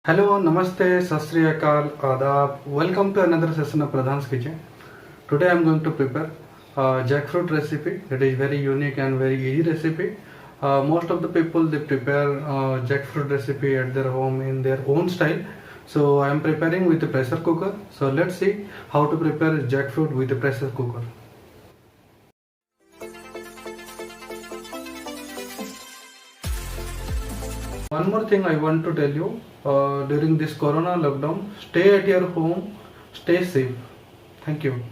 Hello, Namaste, Sat Sri Akal, Adab. Welcome to another session of Pradhan's kitchen. Today I am going to prepare jackfruit recipe. That is very unique and very easy recipe. Most of the people they prepare jackfruit recipe at their home in their own style. So I am preparing with a pressure cooker. So let's see how to prepare jackfruit with a pressure cooker. One more thing I want to tell you, during this corona lockdown, stay at your home, stay safe. Thank you.